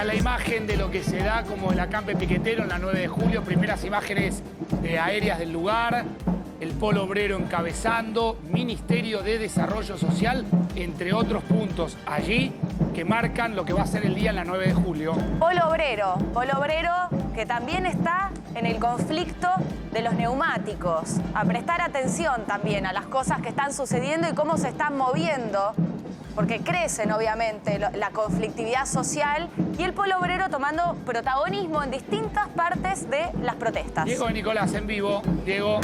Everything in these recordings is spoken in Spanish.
Esta es la imagen de lo que se da como el acampe piquetero en la 9 de julio. Primeras imágenes aéreas del lugar. El Polo Obrero encabezando, Ministerio de Desarrollo Social, entre otros puntos allí que marcan lo que va a ser el día en la 9 de julio. Polo Obrero que también está en el conflicto de los neumáticos. A prestar atención también a las cosas que están sucediendo y cómo se están moviendo, porque crecen obviamente la conflictividad social y el Polo Obrero tomando protagonismo en distintas partes de las protestas. Diego y Nicolás en vivo. Diego.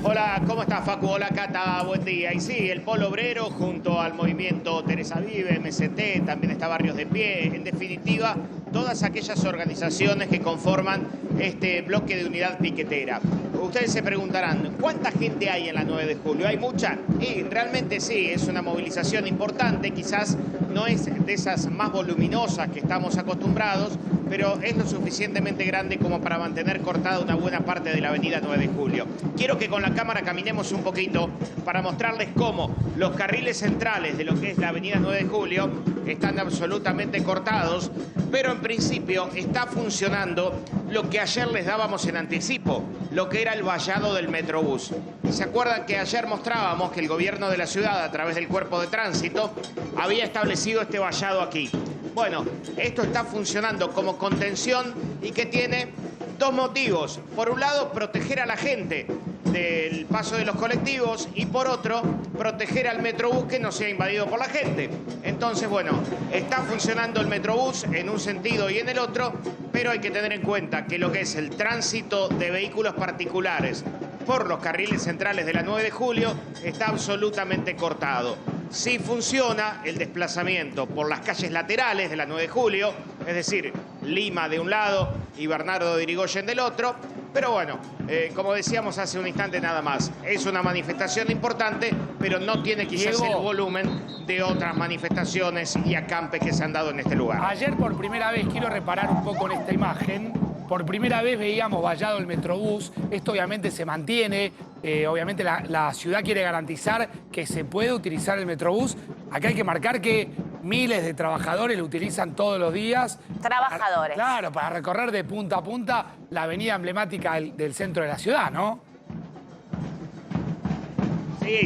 Hola, ¿cómo estás, Facu? Hola, Cata, buen día. Y sí, el Polo Obrero junto al movimiento Teresa Vive, MST, también está Barrios de Pie, en definitiva, todas aquellas organizaciones que conforman este bloque de unidad piquetera. Ustedes se preguntarán, ¿cuánta gente hay en la 9 de julio? ¿Hay mucha? Y realmente sí, es una movilización importante, quizás no es de esas más voluminosas que estamos acostumbrados, pero es lo suficientemente grande como para mantener cortada una buena parte de la avenida 9 de julio. Quiero que con la cámara caminemos un poquito para mostrarles cómo los carriles centrales de lo que es la avenida 9 de julio están absolutamente cortados, pero en principio está funcionando lo que ayer les dábamos en anticipo, lo que era el vallado del Metrobús. ¿Se acuerdan que ayer mostrábamos que el gobierno de la ciudad, a través del cuerpo de tránsito, había establecido este vallado aquí? Bueno, esto está funcionando como contención y que tiene dos motivos. Por un lado, proteger a la gente del paso de los colectivos y por otro, proteger al Metrobús que no sea invadido por la gente. Entonces, bueno, está funcionando el Metrobús en un sentido y en el otro, pero hay que tener en cuenta que lo que es el tránsito de vehículos particulares por los carriles centrales de la 9 de julio está absolutamente cortado. Sí funciona el desplazamiento por las calles laterales de la 9 de julio, es decir, Lima de un lado y Bernardo de Irigoyen del otro, pero bueno, como decíamos hace un instante nada más, es una manifestación importante, pero no tiene quizás el volumen de otras manifestaciones y acampes que se han dado en este lugar. Ayer por primera vez, quiero reparar un poco en esta imagen, por primera vez veíamos vallado el Metrobús. Esto obviamente se mantiene, obviamente la ciudad quiere garantizar que se puede utilizar el Metrobús. Acá hay que marcar que miles de trabajadores lo utilizan todos los días. Trabajadores. Claro, para recorrer de punta a punta la avenida emblemática del centro de la ciudad, ¿no?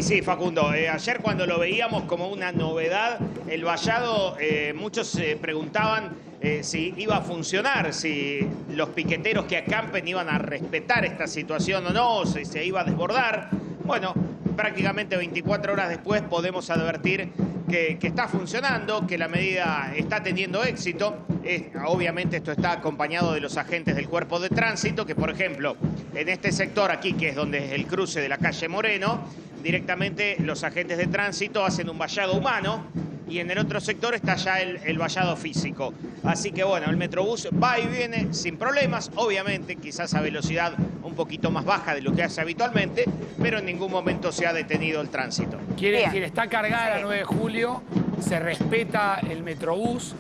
Sí, Facundo. Ayer cuando lo veíamos como una novedad, el vallado, muchos se preguntaban si iba a funcionar, si los piqueteros que acampen iban a respetar esta situación o no, si se iba a desbordar. Bueno, prácticamente 24 horas después podemos advertir que está funcionando, que la medida está teniendo éxito. Obviamente esto está acompañado de los agentes del cuerpo de tránsito, que por ejemplo, en este sector aquí, que es donde es el cruce de la calle Moreno, directamente los agentes de tránsito hacen un vallado humano y en el otro sector está ya el vallado físico. Así que bueno, el Metrobús va y viene sin problemas, obviamente quizás a velocidad un poquito más baja de lo que hace habitualmente, pero en ningún momento se ha detenido el tránsito. Quiere decir, está cargada la 9 de julio, se respeta el Metrobús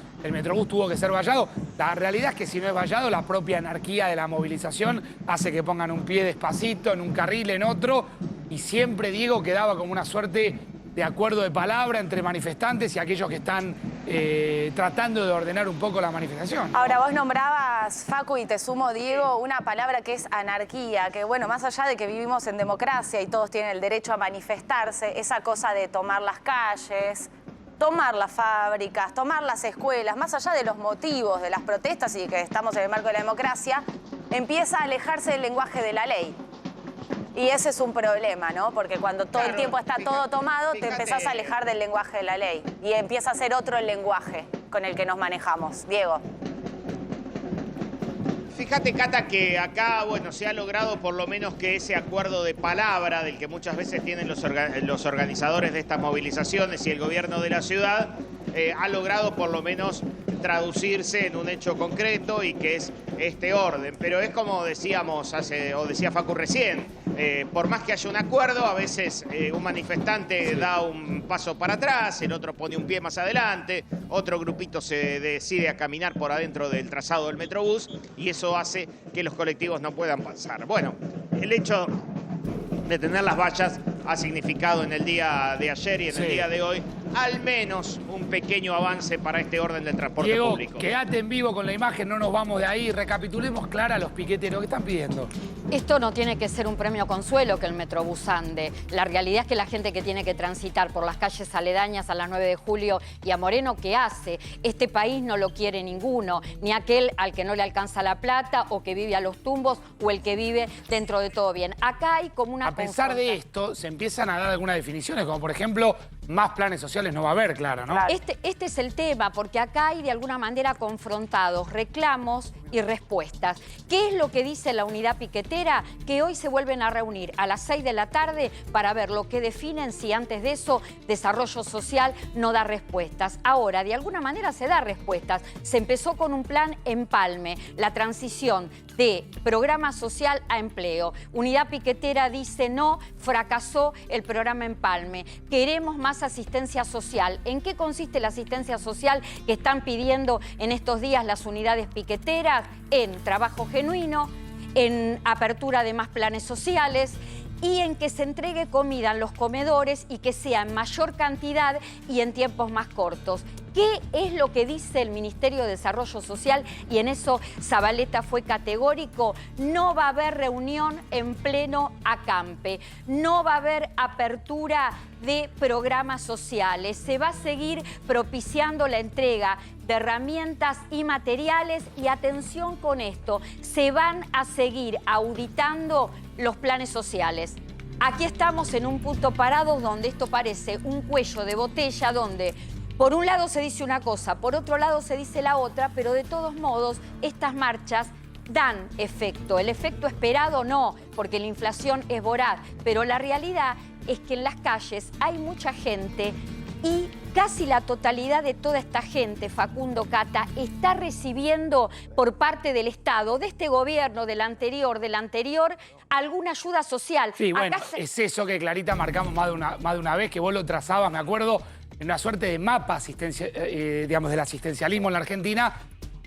tuvo que ser vallado. La realidad es que si no es vallado, la propia anarquía de la movilización hace que pongan un pie despacito en un carril, en otro, y siempre, Diego, quedaba como una suerte de acuerdo de palabra entre manifestantes y aquellos que están tratando de ordenar un poco la manifestación. Ahora, vos nombrabas, Facu, y te sumo, Diego, una palabra que es anarquía, que bueno, más allá de que vivimos en democracia y todos tienen el derecho a manifestarse, esa cosa de tomar las calles, tomar las fábricas, tomar las escuelas, más allá de los motivos de las protestas y que estamos en el marco de la democracia, empieza a alejarse del lenguaje de la ley. Y ese es un problema, ¿no? Porque cuando todo el tiempo está todo tomado, te empezás a alejar del lenguaje de la ley. Y empieza a ser otro el lenguaje con el que nos manejamos. Diego. Fíjate, Cata, que acá, bueno, se ha logrado por lo menos que ese acuerdo de palabra del que muchas veces tienen los organizadores de estas movilizaciones y el gobierno de la ciudad, ha logrado por lo menos traducirse en un hecho concreto y que es este orden. Pero es como decíamos o decía Facu recién, por más que haya un acuerdo, a veces un manifestante da un paso para atrás, el otro pone un pie más adelante, otro grupito se decide a caminar por adentro del trazado del Metrobús y eso hace que los colectivos no puedan pasar. Bueno, el hecho de tener las vallas ha significado en el día de ayer y en el día de hoy al menos un pequeño avance para este orden del transporte Diego, público. quédate en vivo con la imagen, no nos vamos de ahí. Recapitulemos, Clara, los piqueteros que están pidiendo. Esto no tiene que ser un premio consuelo que el Metrobús ande. La realidad es que la gente que tiene que transitar por las calles aledañas a las 9 de julio y a Moreno, ¿qué hace? Este país no lo quiere ninguno, ni aquel al que no le alcanza la plata o que vive a los tumbos o el que vive dentro de todo bien. Acá hay como una... A pesar de esto, se empiezan a dar algunas definiciones, como por ejemplo, más planes sociales no va a haber, Clara, ¿no? Claro. Este es el tema, porque acá hay de alguna manera confrontados reclamos y respuestas. ¿Qué es lo que dice la unidad piquetera? Que hoy se vuelven a reunir a las 6 de la tarde para ver lo que definen si antes de eso desarrollo social no da respuestas. Ahora, de alguna manera se da respuestas. Se empezó con un plan Empalme, la transición de programa social a empleo. Unidad piquetera dice no, fracasó el programa Empalme. Queremos más asistencia social. ¿En qué consiste la asistencia social que están pidiendo en estos días las unidades piqueteras? En trabajo genuino, en apertura de más planes sociales y en que se entregue comida en los comedores y que sea en mayor cantidad y en tiempos más cortos. ¿Qué es lo que dice el Ministerio de Desarrollo Social? Y en eso Zabaleta fue categórico. No va a haber reunión en pleno acampe. No va a haber apertura de programas sociales. Se va a seguir propiciando la entrega de herramientas y materiales. Y atención con esto, se van a seguir auditando los planes sociales. Aquí estamos en un punto parado donde esto parece un cuello de botella, donde por un lado se dice una cosa, por otro lado se dice la otra, pero de todos modos estas marchas dan efecto. El efecto esperado no, porque la inflación es voraz, pero la realidad es que en las calles hay mucha gente y casi la totalidad de toda esta gente, Facundo, Cata, está recibiendo por parte del Estado, de este gobierno, del anterior, alguna ayuda social. Sí, bueno, es eso que, Clarita, marcamos más de una vez, que vos lo trazabas, me acuerdo, en una suerte de mapa digamos, del asistencialismo en la Argentina,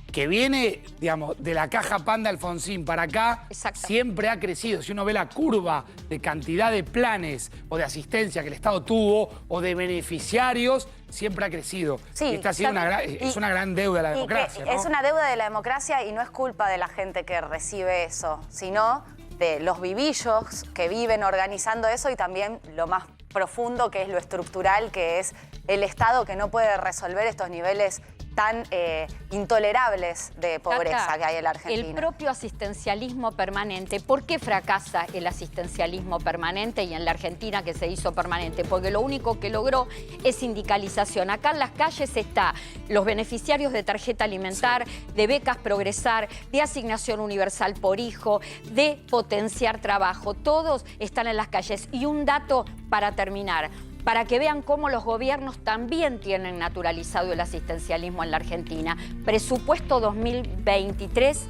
que viene, digamos, de la caja Panda Alfonsín para acá, siempre ha crecido. Si uno ve la curva de cantidad de planes o de asistencia que el Estado tuvo o de beneficiarios, siempre ha crecido. Sí, esta ha sido es una gran deuda de la democracia, ¿no? Es una deuda de la democracia y no es culpa de la gente que recibe eso, sino de los vivillos que viven organizando eso y también lo más profundo, que es lo estructural, que es el Estado que no puede resolver estos niveles tan intolerables de pobreza que hay en la Argentina. El propio asistencialismo permanente. ¿Por qué fracasa el asistencialismo permanente y en la Argentina que se hizo permanente? Porque lo único que logró es sindicalización. Acá en las calles está los beneficiarios de tarjeta alimentar, de becas Progresar, de asignación universal por hijo, de potenciar trabajo. Todos están en las calles. Y un dato para terminar, para que vean cómo los gobiernos también tienen naturalizado el asistencialismo en la Argentina. Presupuesto 2023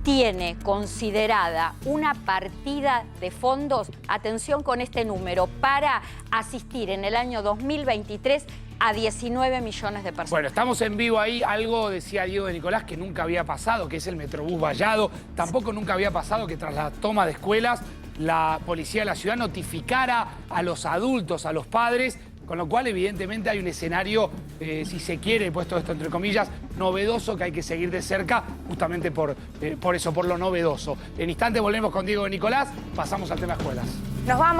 tiene considerada una partida de fondos, atención con este número, para asistir en el año 2023 a 19 millones de personas. Bueno, estamos en vivo ahí. Algo decía Diego de Nicolás que nunca había pasado, que es el Metrobús vallado. Tampoco nunca había pasado que tras la toma de escuelas la policía de la ciudad notificara a los adultos, a los padres, con lo cual evidentemente hay un escenario, si se quiere, puesto esto entre comillas, novedoso, que hay que seguir de cerca, justamente por eso, por lo novedoso. En instante volvemos con Diego de Nicolás, pasamos al tema escuelas. Nos vamos.